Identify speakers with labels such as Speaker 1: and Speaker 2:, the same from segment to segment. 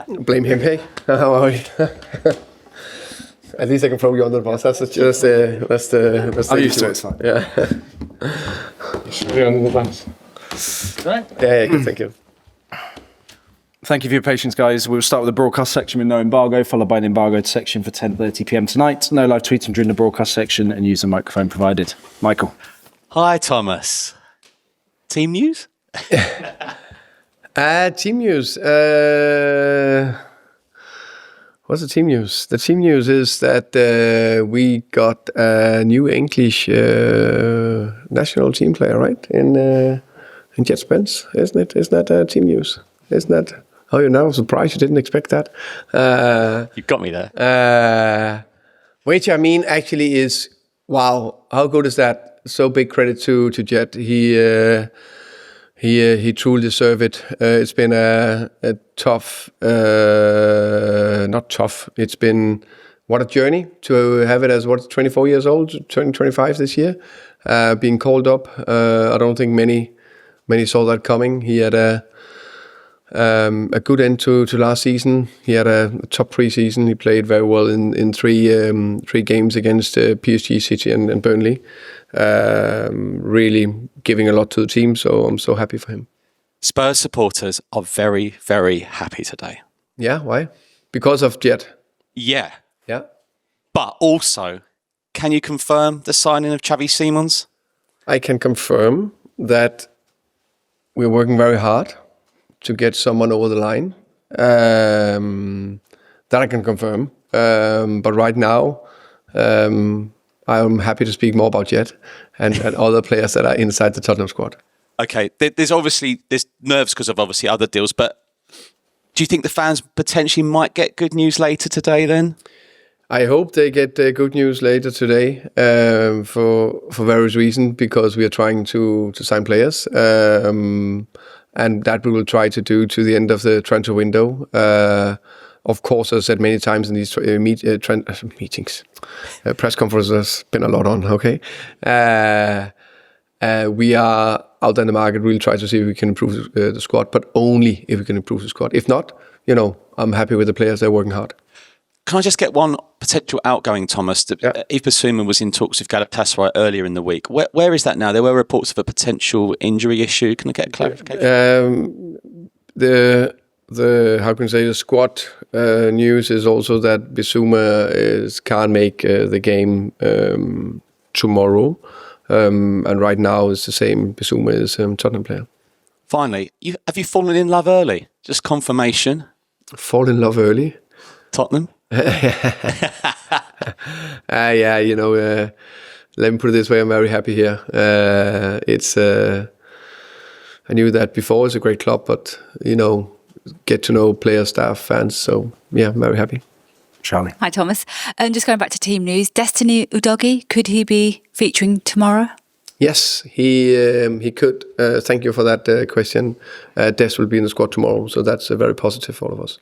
Speaker 1: Blame him, hey? How are you? At least I can throw you under the bus. That's just
Speaker 2: I'm used to it. It's fine.
Speaker 1: Yeah.
Speaker 2: You're under the bus.
Speaker 1: Yeah, good, thank you.
Speaker 2: Thank you for your patience, guys. We'll start with the broadcast section with no embargo, followed by an embargoed section for 10:30 p.m. tonight. No live tweeting during the broadcast section, and use the microphone provided. Michael.
Speaker 3: Hi, Thomas. Team news?
Speaker 1: Team news. What's the team news? The team news is that we got a new English national team player, right? In Djed Spence, isn't it? Isn't that team news? Isn't that? Oh, you're now surprised you didn't expect that.
Speaker 3: You got me there.
Speaker 1: Which I mean actually is, wow, how good is that? So big credit to Djed. He truly deserved it. It's been a tough, not tough. It's been what a journey to have it as 24 years old, turning 25 this year, being called up. I don't think many saw that coming. He had a good end to last season. He had a top pre-season. He played very well in three games against PSG, City and Burnley. Really giving a lot to the team, so I'm so happy for him.
Speaker 3: Spurs supporters are very, very happy today.
Speaker 1: Yeah, why? Because of Djed?
Speaker 3: Yeah.
Speaker 1: Yeah.
Speaker 3: But also, can you confirm the signing of Xavi Simons?
Speaker 1: I can confirm that we're working very hard to get someone over the line. That I can confirm. But right now, I'm happy to speak more about Djed and other players that are inside the Tottenham squad.
Speaker 3: Okay, there's nerves because of obviously other deals, but do you think the fans potentially might get good news later today then?
Speaker 1: I hope they get good news later today for various reasons, because we are trying to sign players. And that we will try to do to the end of the transfer window. Of course, as I said many times in these meetings, press conferences, been a lot on, okay? We are out in the market, we'll try to see if we can improve the squad, but only if we can improve the squad. If not, I'm happy with the players, they're working hard.
Speaker 3: Can I just get one potential outgoing, Thomas?
Speaker 1: Yeah.
Speaker 3: Yves Bissouma was in talks with Galatasaray earlier in the week. Where is that now? There were reports of a potential injury issue. Can I get a clarification?
Speaker 1: The how can I say, the squad news is also that Bissouma can't make the game tomorrow. And right now it's the same. Bissouma is a Tottenham player.
Speaker 3: Finally, have you fallen in love early? Just confirmation.
Speaker 1: Fall in love early?
Speaker 3: Tottenham?
Speaker 1: Yeah, let me put it this way, I'm very happy here. I knew that before, it's a great club, but, get to know players, staff, fans, so yeah, I'm very happy.
Speaker 2: Charlie.
Speaker 4: Hi, Thomas. And just going back to team news, Destiny Udogie, could he be featuring tomorrow?
Speaker 1: Yes, he could. Thank you for that question. Des will be in the squad tomorrow, so that's very positive for all of us.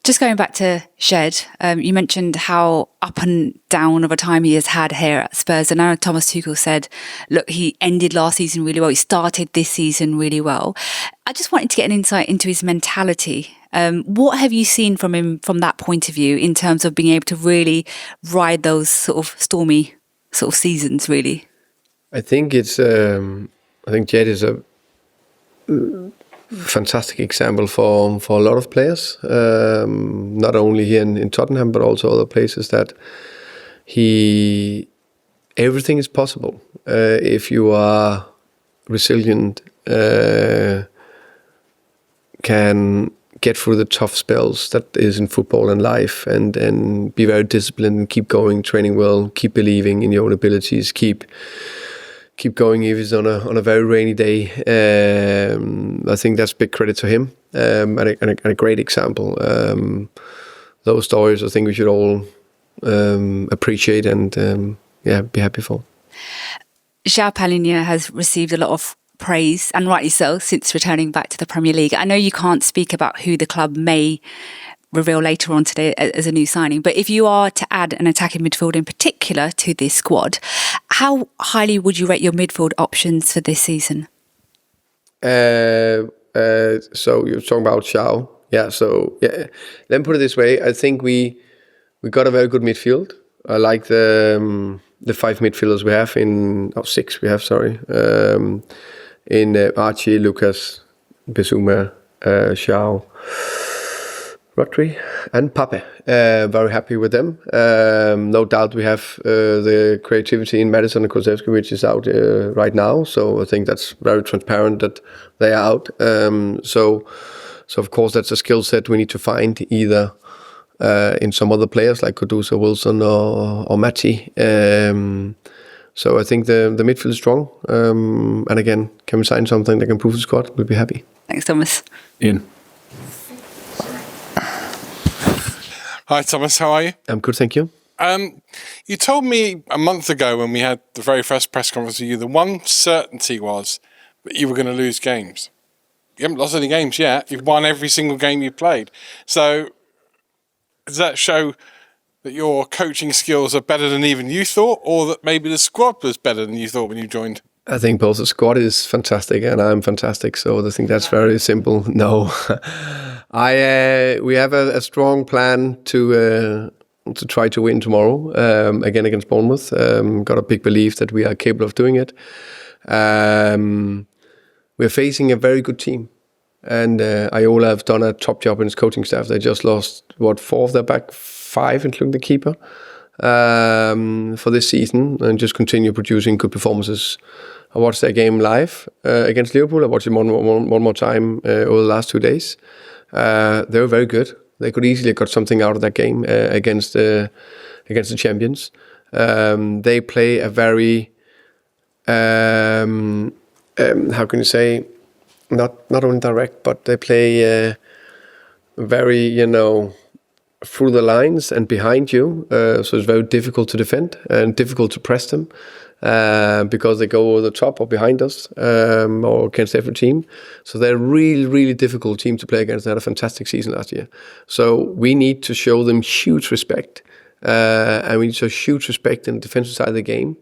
Speaker 4: Just going back to Djed, you mentioned how up and down of a time he has had here at Spurs. And I know Thomas Tuchel said, look, he ended last season really well. He started this season really well. I just wanted to get an insight into his mentality. What have you seen from him from that point of view in terms of being able to really ride those sort of stormy sort of seasons, really?
Speaker 1: I think Djed is a fantastic example for a lot of players, not only here in Tottenham, but also other places, that everything is possible if you are resilient, can get through the tough spells that is in football and life, and be very disciplined and keep going, training well, keep believing in your own abilities, keep going if it's on a very rainy day. I think that's big credit to him, and a great example. Those stories I think we should all appreciate and be happy for.
Speaker 4: João Palhinha has received a lot of praise, and rightly so, since returning back to the Premier League. I know you can't speak about who the club may reveal later on today as a new signing, but if you are to add an attacking midfield in particular to this squad, how highly would you rate your midfield options for this season?
Speaker 1: So you're talking about João? Yeah. So let me put it this way. I think we got a very good midfield. I like the 5 midfielders we have six we have. Sorry, in Archie, Lucas, Bissouma, Xiao, Rodri, and Pape. Very happy with them. No doubt we have the creativity in Madison and Kulusevski, which is out right now. So I think that's very transparent that they are out. So of course that's a skill set we need to find either in some other players like Kudusa, Wilson, or Matti. So I think the midfield is strong. And again, can we sign something that can improve the squad? We'll be happy.
Speaker 4: Thanks, Thomas.
Speaker 2: Ian.
Speaker 5: Hi, Thomas. How are you?
Speaker 1: I'm good, thank you.
Speaker 5: You told me a month ago when we had the very first press conference with you, the one certainty was that you were going to lose games. You haven't lost any games yet. You've won every single game you played. So does that show that your coaching skills are better than even you thought, or that maybe the squad was better than you thought when you joined?
Speaker 1: I think both the squad is fantastic and I'm fantastic, so I think that's very simple. No, we have a strong plan to try to win tomorrow again against Bournemouth. Got a big belief that we are capable of doing it. We're facing a very good team, and Iola have done a top job in his coaching staff. They just lost 4 of their back 5, including the keeper, for this season, and just continue producing good performances. I watched their game live against Liverpool. I watched it one more time over the last 2 days. They were very good. They could easily have got something out of that game against the champions. They play a very how can you say, not only direct, but they play very through the lines and behind you. So it's very difficult to defend and difficult to press them. Because they go over the top or behind us or against every team. So they're a really, really difficult team to play against. They had a fantastic season last year. So we need to show them huge respect. And we need to show huge respect in the defensive side of the game.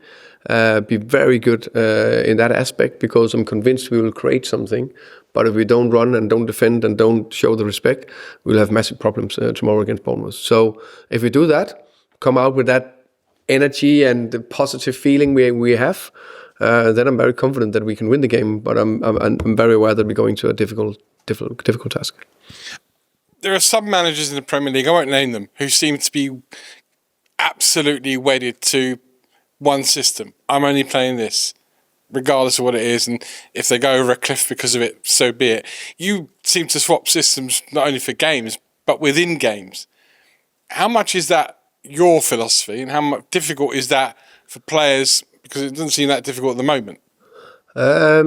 Speaker 1: Be very good in that aspect, because I'm convinced we will create something. But if we don't run and don't defend and don't show the respect, we'll have massive problems tomorrow against Bournemouth. So if we do that, come out with that energy and the positive feeling we have, then I'm very confident that we can win the game. But I'm very aware that we're going to a difficult task.
Speaker 5: There are some managers in the Premier League, I won't name them, who seem to be absolutely wedded to one system. I'm only playing this, regardless of what it is, and if they go over a cliff because of it, so be it. You seem to swap systems not only for games, but within games. How much is that your philosophy, and how much difficult is that for players? Because it doesn't seem that difficult at the moment.
Speaker 1: I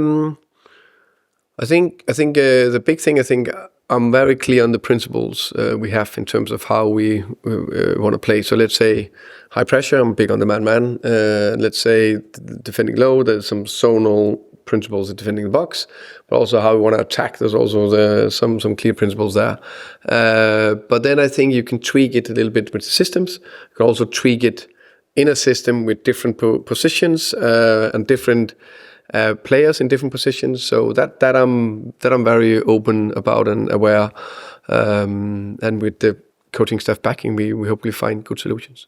Speaker 1: think the big thing, I'm very clear on the principles we have in terms of how we want to play. So let's say high pressure, I'm big on the man-man. Let's say defending low, there's some zonal principles in defending the box, but also how we want to attack. There's also some clear principles there. But then I think you can tweak it a little bit with the systems. You can also tweak it in a system with different positions and different players in different positions. So that I'm very open about and aware. And with the coaching staff backing, we hopefully find good solutions.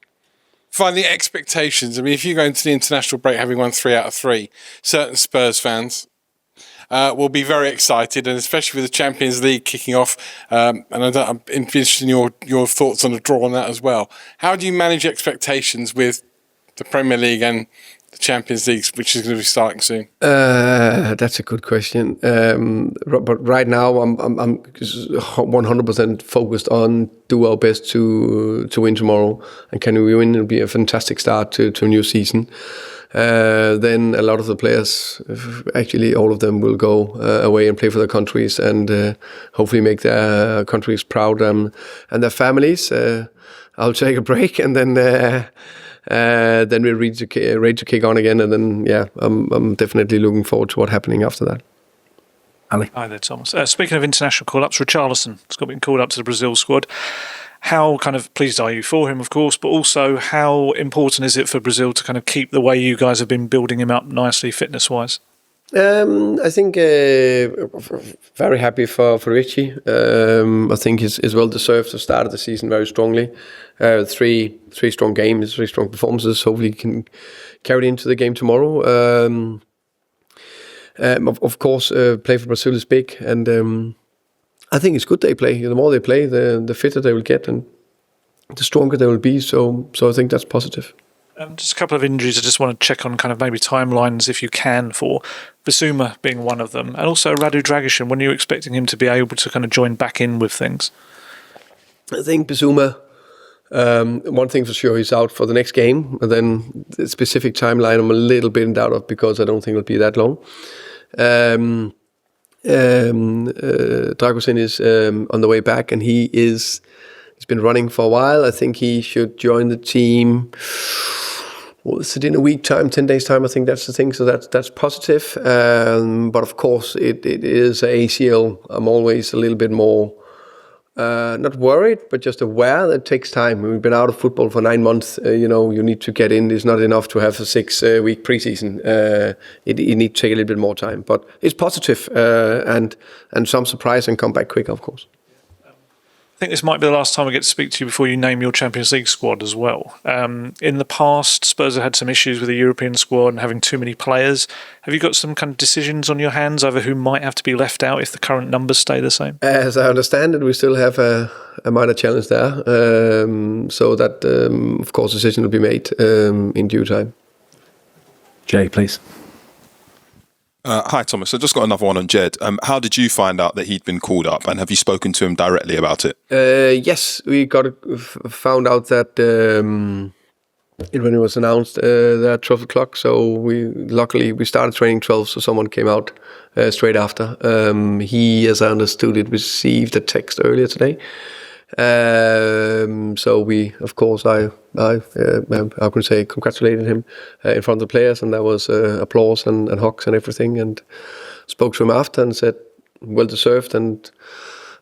Speaker 5: Finally, expectations. I mean, if you go into the international break having won 3 out of 3, certain Spurs fans will be very excited, and especially with the Champions League kicking off. And I'm interested in your thoughts on the draw on that as well. How do you manage expectations with the Premier League and the Champions League, which is going to be starting soon?
Speaker 1: That's a good question. But right now, I'm 100% focused on do our best to win tomorrow. And can we win? It'll be a fantastic start to a new season. Then a lot of the players, actually all of them, will go away and play for their countries and hopefully make their countries proud and their families. I'll take a break and then we're ready to kick on again, and then I'm definitely looking forward to what's happening after that.
Speaker 2: Ali.
Speaker 6: Hi there, Thomas. Speaking of international call-ups, Richarlison has been called up to the Brazil squad. How kind of pleased are you for him, of course, but also how important is it for Brazil to kind of keep the way you guys have been building him up nicely, fitness-wise?
Speaker 1: I think very happy for Richie. I think he's well deserved to start the season very strongly. Three strong games, 3 strong performances. Hopefully he can carry it into the game tomorrow. Of course, play for Brazil is big, and I think it's good they play. The more they play, the fitter they will get, and the stronger they will be. So I think that's positive.
Speaker 6: Just a couple of injuries I just want to check on, kind of maybe timelines if you can, for Bissouma being one of them, and also Radu Dragusin. When are you expecting him to be able to kind of join back in with things?
Speaker 1: I think Bissouma, one thing for sure, he's out for the next game, and then the specific timeline I'm a little bit in doubt of, because I don't think it'll be that long. Dragusin is on the way back, and he's been running for a while. I think he should join the team. Well, is it in a week time, 10 days time? I think that's the thing. So that's positive. But of course, it is ACL. I'm always a little bit more not worried, but just aware that it takes time. We've been out of football for 9 months. You need to get in. It's not enough to have a 6-week preseason. You need to take a little bit more time. But it's positive and some surprise and come back quick, of course.
Speaker 6: I think this might be the last time I get to speak to you before you name your Champions League squad as well. In the past, Spurs have had some issues with the European squad and having too many players. Have you got some kind of decisions on your hands over who might have to be left out if the current numbers stay the same? As
Speaker 1: I understand it, we still have a minor challenge there. So that, of course, decision will be made in due time.
Speaker 2: Jay, please.
Speaker 7: Hi, Thomas. I just got another one on Djed. How did you find out that he'd been called up, and have you spoken to him directly about it?
Speaker 1: Yes, we found out that when it was announced at 12 o'clock. So luckily we started training 12, so someone came out straight after. He, as I understood it, received a text earlier today. So we, of course, I could say congratulated him in front of the players, and there was applause and hugs and everything, and spoke to him after and said, well deserved, and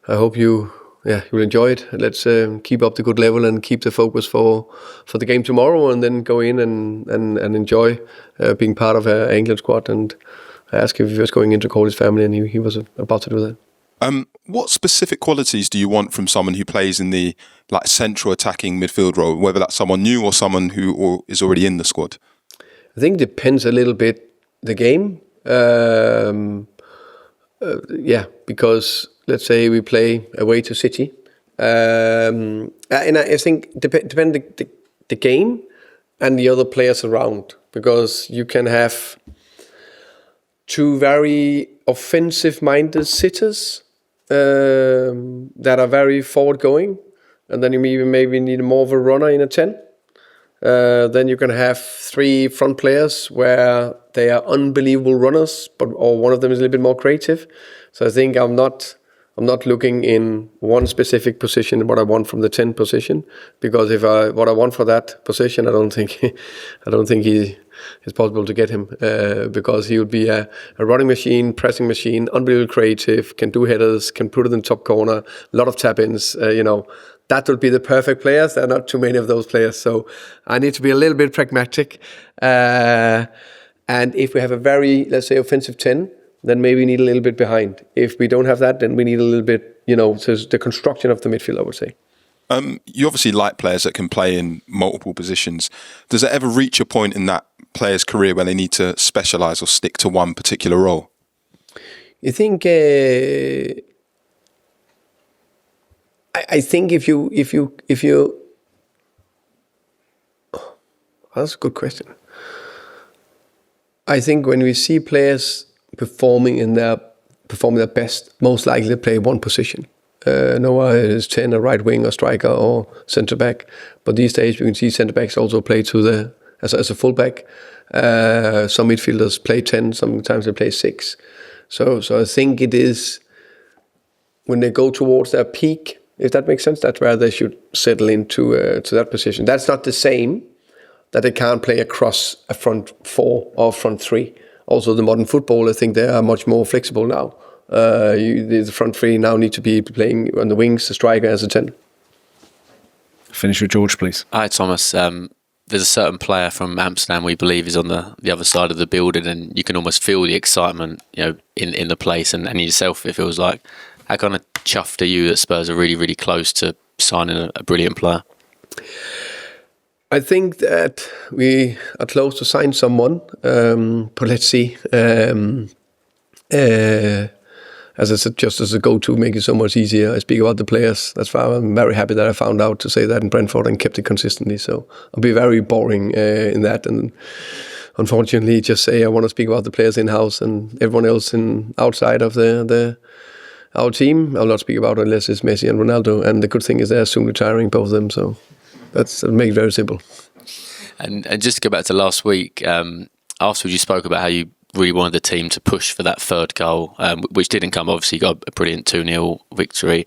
Speaker 1: I hope you will enjoy it. Let's keep up the good level and keep the focus for the game tomorrow, and then go in and enjoy being part of an England squad. And I asked if he was going in to call his family, and he was about to do that.
Speaker 7: What specific qualities do you want from someone who plays in the central attacking midfield role, whether that's someone new or someone who is already in the squad?
Speaker 1: I think it depends a little bit the game. Because let's say we play away to City, and I think depend the game and the other players around, because you can have 2 very offensive-minded sitters that are very forward-going, and then you maybe need more of a runner in a 10. Then you can have 3 front players where they are unbelievable runners, or one of them is a little bit more creative. So I think I'm not looking in one specific position what I want from the 10 position, because what I want for that position, I don't think it's possible to get him, because he would be a running machine, pressing machine, unbelievable creative, can do headers, can put it in the top corner, a lot of tap-ins. That would be the perfect players. There are not too many of those players, so I need to be a little bit pragmatic. And if we have a very, let's say, offensive 10, then maybe we need a little bit behind. If we don't have that, then we need a little bit, so the construction of the midfield, I would say.
Speaker 7: You obviously like players that can play in multiple positions. Does it ever reach a point in that player's career where they need to specialise or stick to one particular role?
Speaker 1: You think? I think if you, oh, that's a good question. I think when we see players performing their best, most likely to play one position. Noah is 10, a right wing, or striker, or centre back. But these days we can see centre backs also play as a full back. Some midfielders play 10, sometimes they play 6. So I think it is when they go towards their peak, if that makes sense, that's where they should settle into to that position. That's not the same that they can't play across a front 4 or front 3. Also, the modern football, I think they are much more flexible now. The front 3 now need to be playing on the wings, the striker as a 10.
Speaker 2: Finish with George, please.
Speaker 8: Hi, Thomas. there's a certain player from Amsterdam we believe is on the other side of the building, and you can almost feel the excitement, in the place, and yourself, it feels like. How kind of chuffed are you that Spurs are really, really close to signing a brilliant player?
Speaker 1: I think that we are close to sign someone, but let's see. As I said, just as a go-to, make it so much easier. I speak about the players. That's why I'm very happy that I found out to say that in Brentford and kept it consistently. So I'll be very boring in that, and unfortunately, just say I want to speak about the players in-house, and everyone else outside of our team, I'll not speak about unless it's Messi and Ronaldo. And the good thing is they're soon retiring, both of them. So that'll make it very simple.
Speaker 8: And just to go back to last week, afterwards you spoke about how you really wanted the team to push for that third goal, which didn't come. Obviously, you got a brilliant 2-0 victory.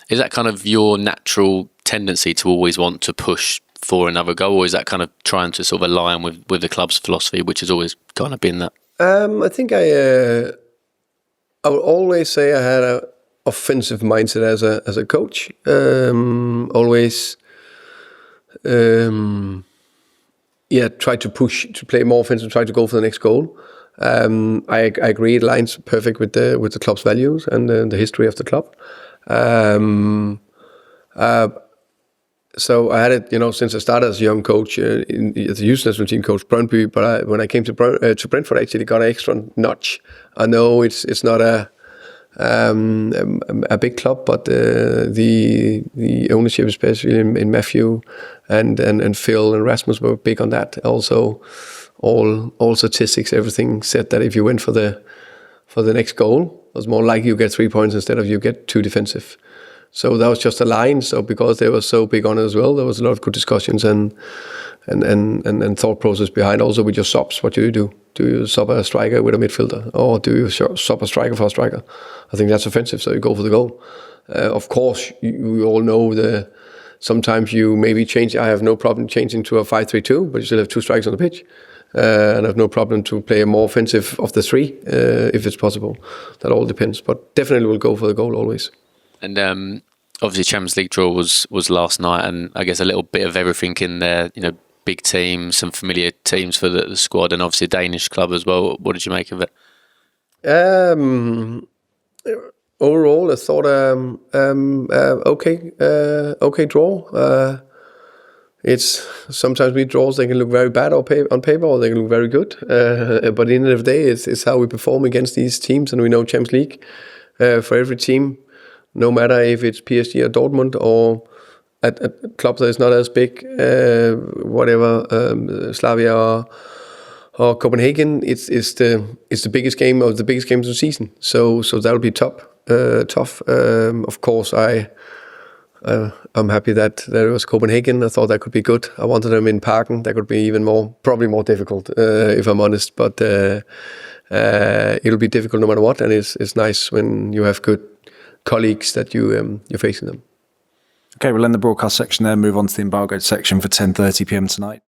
Speaker 8: Is that kind of your natural tendency to always want to push for another goal, or is that kind of trying to sort of align with the club's philosophy, which has always kind of been that?
Speaker 1: I think I would always say I had an offensive mindset as a coach. Always, try to push, to play more offensive, try to go for the next goal. I agree, it lines perfect with the club's values and the history of the club. So I had it, since I started as a young coach, as a youth national team coach, Brøndby. But when I came to Brentford, I actually got an extra notch. I know it's not a big club, but the ownership, especially in Matthew and Phil and Rasmus, were big on that. Also, all statistics, everything said that if you went for the next goal, it was more likely you get 3 points instead of you get 2 defensive. So that was just a line. So because they were so big on it as well, there was a lot of good discussions and thought process behind. Also with your subs, what do? Do you sub a striker with a midfielder, or do you sub a striker for a striker? I think that's offensive, so you go for the goal. Of course, we all know sometimes you maybe change. I have no problem changing to a 5-3-2, but you still have 2 strikers on the pitch. And I have no problem to play a more offensive of the 3 if it's possible. That all depends, but definitely we'll go for the goal always.
Speaker 8: And obviously, Champions League draw was last night, and I guess a little bit of everything in there. Big teams, some familiar teams for the squad, and obviously a Danish club as well. What did you make of it?
Speaker 1: Overall, I thought okay draw. It's sometimes we draws, they can look very bad on paper, or they can look very good. But at the end of the day, it's how we perform against these teams, and we know Champions League for every team, no matter if it's PSG or Dortmund or a club that is not as big, Slavia or Copenhagen. It's the biggest game of the biggest games of the season. So that'll be tough. Of course, I'm happy that it was Copenhagen. I thought that could be good. I wanted them in Parken. That could be even probably more difficult, if I'm honest. But it'll be difficult no matter what. And it's nice when you have good colleagues that you're facing them.
Speaker 2: Okay, we'll end the broadcast section there, move on to the embargoed section for 10:30 p.m. tonight.